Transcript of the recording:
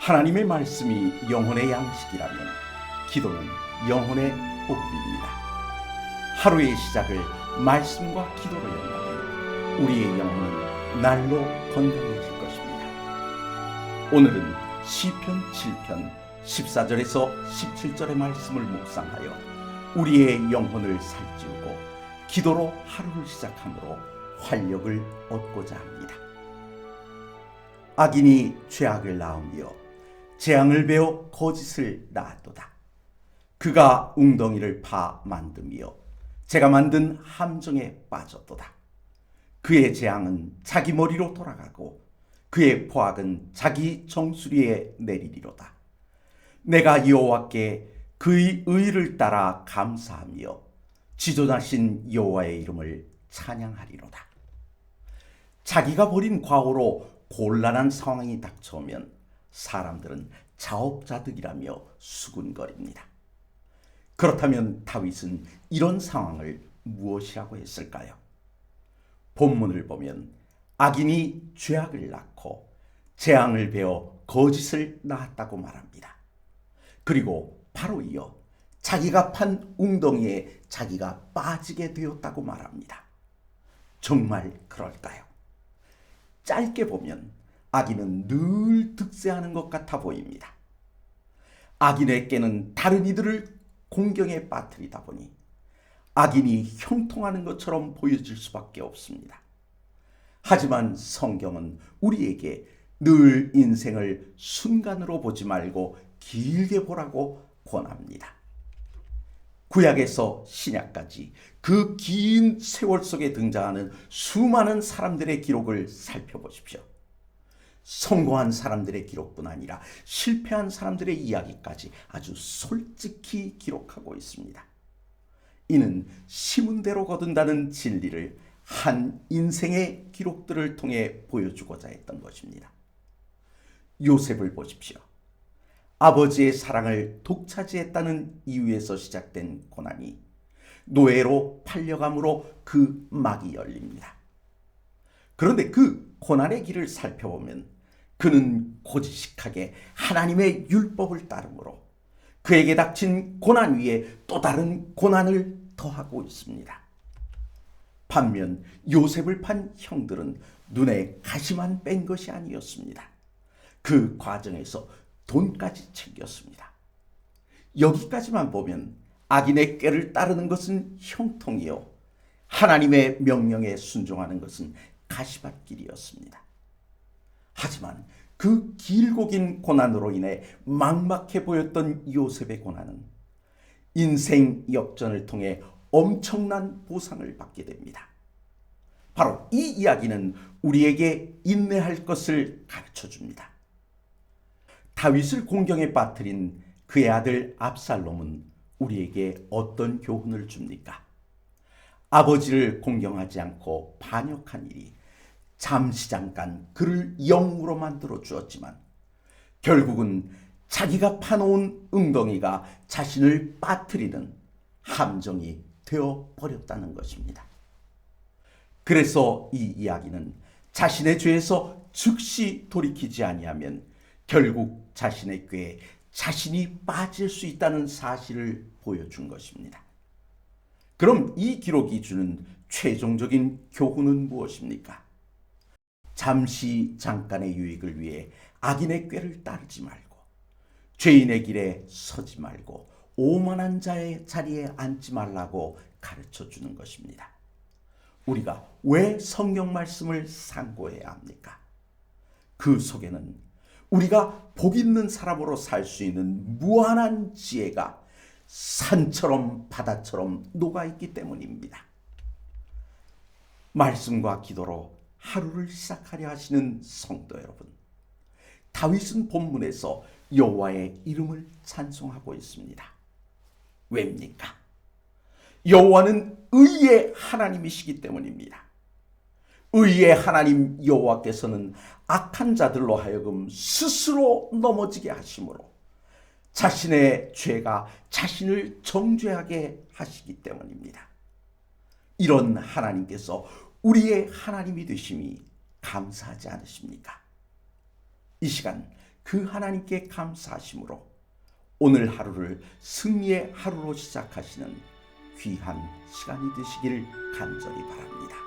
하나님의 말씀이 영혼의 양식이라면 기도는 영혼의 복비입니다. 하루의 시작을 말씀과 기도로 연다면 우리의 영혼은 날로 건강해질 것입니다. 오늘은 시편 7편 14절에서 17절의 말씀을 묵상하여 우리의 영혼을 살찌우고 기도로 하루를 시작함으로 활력을 얻고자 합니다. 악인이 죄악을 낳으며 재앙을 베어 거짓을 낳았도다. 그가 웅덩이를 파 만드며 제가 만든 함정에 빠졌도다. 그의 재앙은 자기 머리로 돌아가고 그의 포악은 자기 정수리에 내리리로다. 내가 여호와께 그의 의를 따라 감사하며 지존하신 여호와의 이름을 찬양하리로다. 자기가 벌인 과오로 곤란한 상황이 닥쳐오면 사람들은 자업자득이라며 수군거립니다. 그렇다면 다윗은 이런 상황을 무엇이라고 했을까요? 본문을 보면 악인이 죄악을 낳고 재앙을 베어 거짓을 낳았다고 말합니다. 그리고 바로 이어 자기가 판 웅덩이에 자기가 빠지게 되었다고 말합니다. 정말 그럴까요? 짧게 보면 악인은 늘 득세하는 것 같아 보입니다. 악인의 깨는 다른 이들을 공경에 빠뜨리다 보니 악인이 형통하는 것처럼 보여질 수밖에 없습니다. 하지만 성경은 우리에게 늘 인생을 순간으로 보지 말고 길게 보라고 권합니다. 구약에서 신약까지 그 긴 세월 속에 등장하는 수많은 사람들의 기록을 살펴보십시오. 성공한 사람들의 기록뿐 아니라 실패한 사람들의 이야기까지 아주 솔직히 기록하고 있습니다. 이는 심은 대로 거둔다는 진리를 한 인생의 기록들을 통해 보여주고자 했던 것입니다. 요셉을 보십시오. 아버지의 사랑을 독차지했다는 이유에서 시작된 고난이 노예로 팔려감으로 그 막이 열립니다. 그런데 그 고난의 길을 살펴보면 그는 고지식하게 하나님의 율법을 따르므로 그에게 닥친 고난 위에 또 다른 고난을 더하고 있습니다. 반면 요셉을 판 형들은 눈에 가시만 뺀 것이 아니었습니다. 그 과정에서 돈까지 챙겼습니다. 여기까지만 보면 악인의 꾀를 따르는 것은 형통이요 하나님의 명령에 순종하는 것은 가시밭길이었습니다. 하지만 그 길고 긴 고난으로 인해 막막해 보였던 요셉의 고난은 인생 역전을 통해 엄청난 보상을 받게 됩니다. 바로 이 이야기는 우리에게 인내할 것을 가르쳐 줍니다. 다윗을 공경에 빠뜨린 그의 아들 압살롬은 우리에게 어떤 교훈을 줍니까? 아버지를 공경하지 않고 반역한 일이 잠시 잠깐 그를 영웅으로 만들어 주었지만 결국은 자기가 파놓은 웅덩이가 자신을 빠뜨리는 함정이 되어 버렸다는 것입니다. 그래서 이 이야기는 자신의 죄에서 즉시 돌이키지 아니하면 결국 자신의 꾀에 자신이 빠질 수 있다는 사실을 보여준 것입니다. 그럼 이 기록이 주는 최종적인 교훈은 무엇입니까? 잠시 잠깐의 유익을 위해 악인의 꾀를 따르지 말고 죄인의 길에 서지 말고 오만한 자의 자리에 앉지 말라고 가르쳐 주는 것입니다. 우리가 왜 성경 말씀을 상고해야 합니까? 그 속에는 우리가 복 있는 사람으로 살 수 있는 무한한 지혜가 산처럼 바다처럼 녹아있기 때문입니다. 말씀과 기도로 하루를 시작하려 하시는 성도 여러분, 다윗은 본문에서 여호와의 이름을 찬송하고 있습니다. 왜입니까? 여호와는 의의 하나님이시기 때문입니다. 의의 하나님 여호와께서는 악한 자들로 하여금 스스로 넘어지게 하심으로 자신의 죄가 자신을 정죄하게 하시기 때문입니다. 이런 하나님께서 우리의 하나님이 되심이 감사하지 않으십니까? 이 시간 그 하나님께 감사하심으로 오늘 하루를 승리의 하루로 시작하시는 귀한 시간이 되시길 간절히 바랍니다.